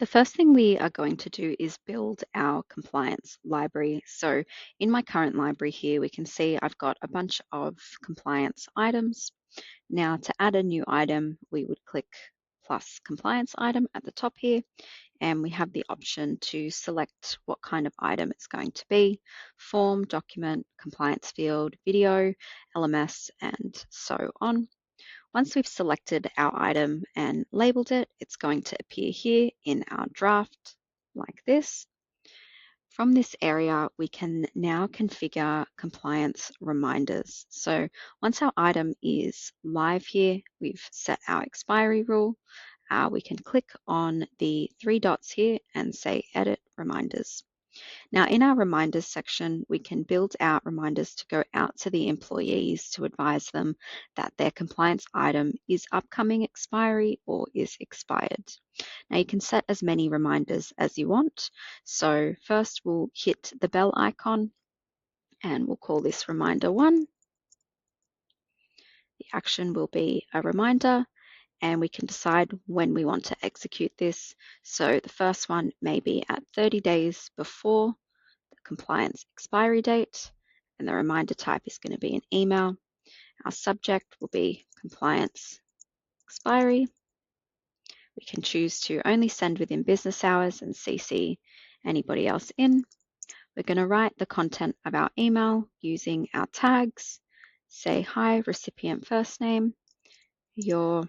The first thing we are going to do is build our compliance library. So in my current library here, we can see I've got a bunch of compliance items. Now to add a new item, we would click plus compliance item at the top here, and we have the option to select what kind of item it's going to be: form, document, compliance field, video, LMS, and so on. Once we've selected our item and labeled it, it's going to appear here in our draft like this. From this area, we can now configure compliance reminders. So once our item is live here, we've set our expiry rule. We can click on the three dots here and say Edit Reminders. Now, in our reminders section, we can build out reminders to go out to the employees to advise them that their compliance item is upcoming expiry or is expired. Now, you can set as many reminders as you want. So first we'll hit the bell icon and we'll call this reminder 1. The action will be a reminder, and we can decide when we want to execute this. So the first one may be at 30 days before compliance expiry date, and the reminder type is going to be an email. Our subject will be compliance expiry. We can choose to only send within business hours and CC anybody else in. We're going to write the content of our email using our tags. Say, hi, recipient first name, your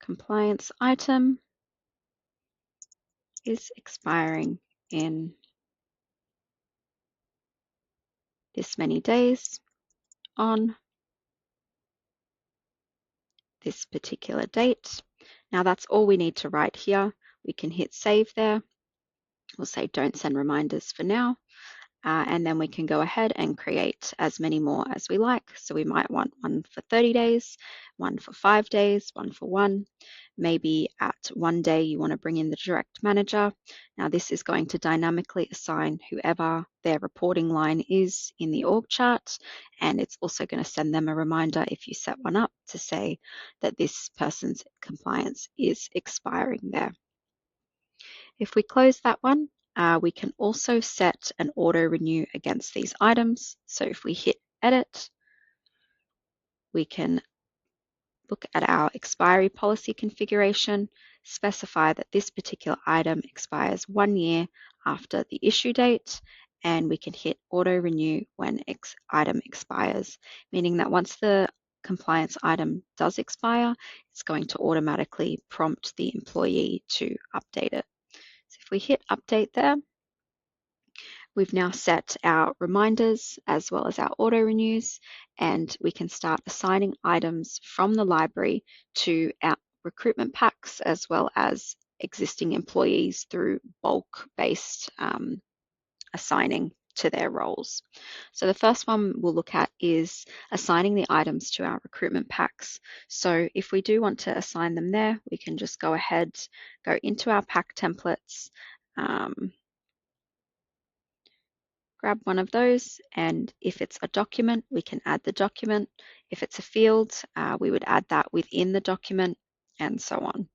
compliance item is expiring in this many days on this particular date. Now that's all we need to write here. We can hit save there. We'll say don't send reminders for now. And then we can go ahead and create as many more as we like. So we might want one for 30 days, one for 5 days, one for 1. Maybe at 1 day you want to bring in the direct manager. Now this is going to dynamically assign whoever their reporting line is in the org chart, and it's also going to send them a reminder if you set one up to say that this person's compliance is expiring there. If we close that one, we can also set an auto renew against these items. So if we hit edit, we can look at our expiry policy configuration, specify that this particular item expires 1 year after the issue date, and we can hit auto renew when item expires, meaning that once the compliance item does expire, it's going to automatically prompt the employee to update it. So if we hit update there, we've now set our reminders as well as our auto renews, and we can start assigning items from the library to our recruitment packs as well as existing employees through bulk-based assigning to their roles. So the first one we'll look at is assigning the items to our recruitment packs. So if we do want to assign them there, we can just go ahead, go into our pack templates, grab one of those, and if it's a document, we can add the document. If it's a field, we would add that within the document, and so on.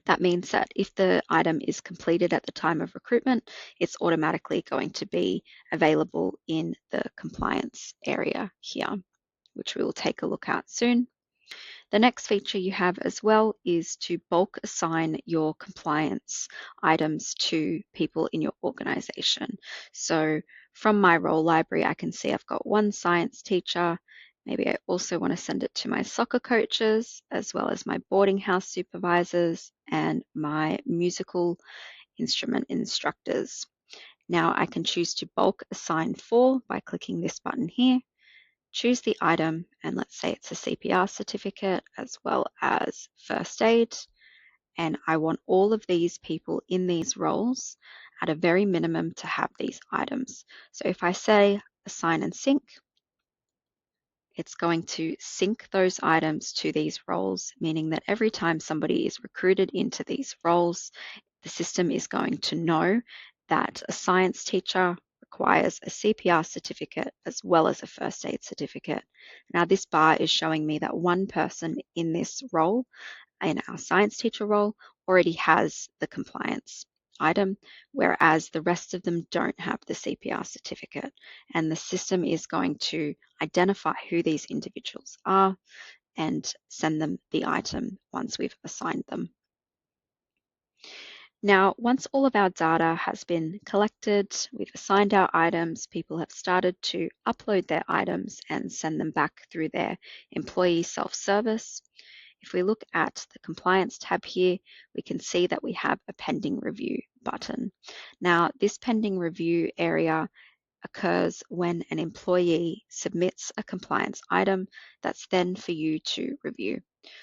That means that if the item is completed at the time of recruitment, it's automatically going to be available in the compliance area here, which we will take a look at soon. The next feature you have as well is to bulk assign your compliance items to people in your organization. So from my role library, I can see I've got one science teacher. Maybe I also want to send it to my soccer coaches, as well as my boarding house supervisors and my musical instrument instructors. Now I can choose to bulk assign for by clicking this button here. Choose the item, and let's say it's a CPR certificate as well as first aid, and I want all of these people in these roles at a very minimum to have these items. So if I say assign and sync, it's going to sync those items to these roles, meaning that every time somebody is recruited into these roles, the system is going to know that a science teacher requires a CPR certificate as well as a first aid certificate. Now this bar is showing me that one person in this role in our science teacher role already has the compliance item, whereas the rest of them don't have the CPR certificate. And the system is going to identify who these individuals are and send them the item once we've assigned them. Now, once all of our data has been collected, we've assigned our items, people have started to upload their items and send them back through their employee self-service. If we look at the compliance tab here, we can see that we have a pending review button. Now, this pending review area occurs when an employee submits a compliance item that's then for you to review.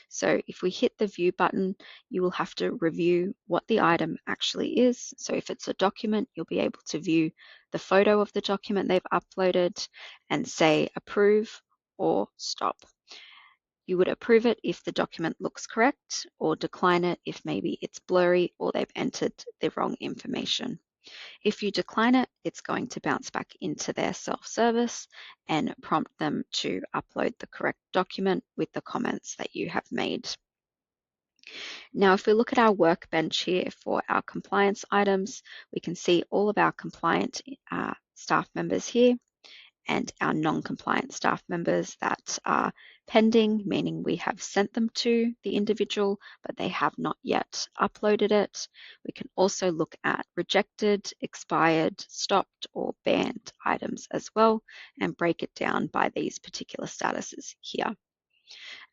So if we hit the view button, you will have to review what the item actually is. So if it's a document, you'll be able to view the photo of the document they've uploaded and say approve or stop. You would approve it if the document looks correct, or decline it if maybe it's blurry or they've entered the wrong information. If you decline it, it's going to bounce back into their self-service and prompt them to upload the correct document with the comments that you have made. Now, if we look at our workbench here for our compliance items, we can see all of our compliant staff members here and our non-compliant staff members that are pending, meaning we have sent them to the individual, but they have not yet uploaded it. We can also look at rejected, expired, stopped, or banned items as well, and break it down by these particular statuses here.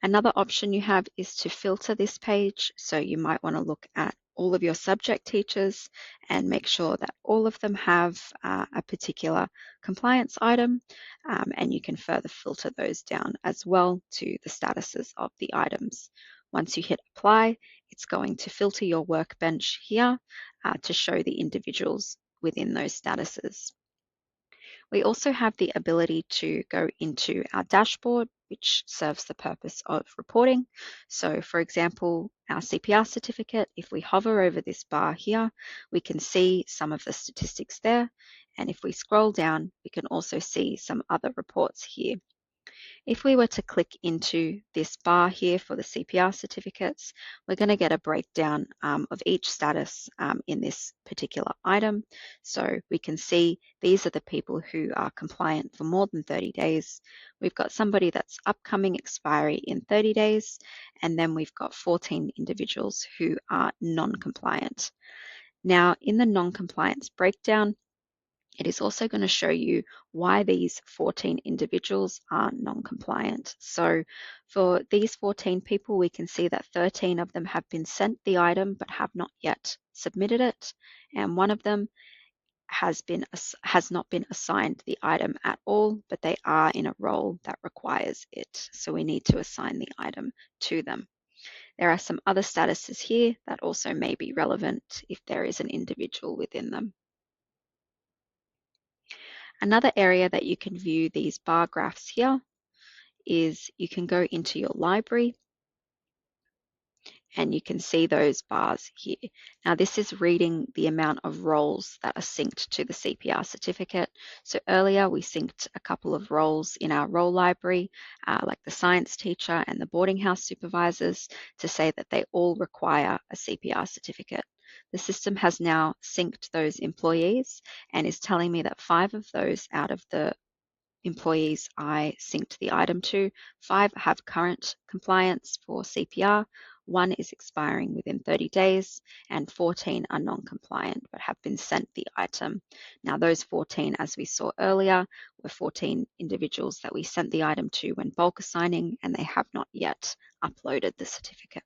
Another option you have is to filter this page. So you might want to look at all of your subject teachers and make sure that all of them have a particular compliance item, and you can further filter those down as well to the statuses of the items. Once you hit apply, it's going to filter your workbench here to show the individuals within those statuses. We also have the ability to go into our dashboard, which serves the purpose of reporting. So for example, our CPR certificate, if we hover over this bar here, we can see some of the statistics there. And if we scroll down, we can also see some other reports here. If we were to click into this bar here for the CPR certificates, we're going to get a breakdown of each status in this particular item. So we can see these are the people who are compliant for more than 30 days. We've got somebody that's upcoming expiry in 30 days, and then we've got 14 individuals who are non-compliant. Now, in the non-compliance breakdown, it is also going to show you why these 14 individuals are non-compliant. So for these 14 people, we can see that 13 of them have been sent the item but have not yet submitted it, and one of them has not been assigned the item at all, but they are in a role that requires it. So we need to assign the item to them. There are some other statuses here that also may be relevant if there is an individual within them. Another area that you can view these bar graphs here is you can go into your library and you can see those bars here. Now this is reading the amount of roles that are synced to the CPR certificate. So earlier we synced a couple of roles in our role library, like the science teacher and the boarding house supervisors, to say that they all require a CPR certificate. The system has now synced those employees and is telling me that 5 of those out of the employees I synced the item to, 5 have current compliance for CPR, 1 is expiring within 30 days, and 14 are non-compliant but have been sent the item. Now those 14, as we saw earlier, were 14 individuals that we sent the item to when bulk assigning, and they have not yet uploaded the certificate.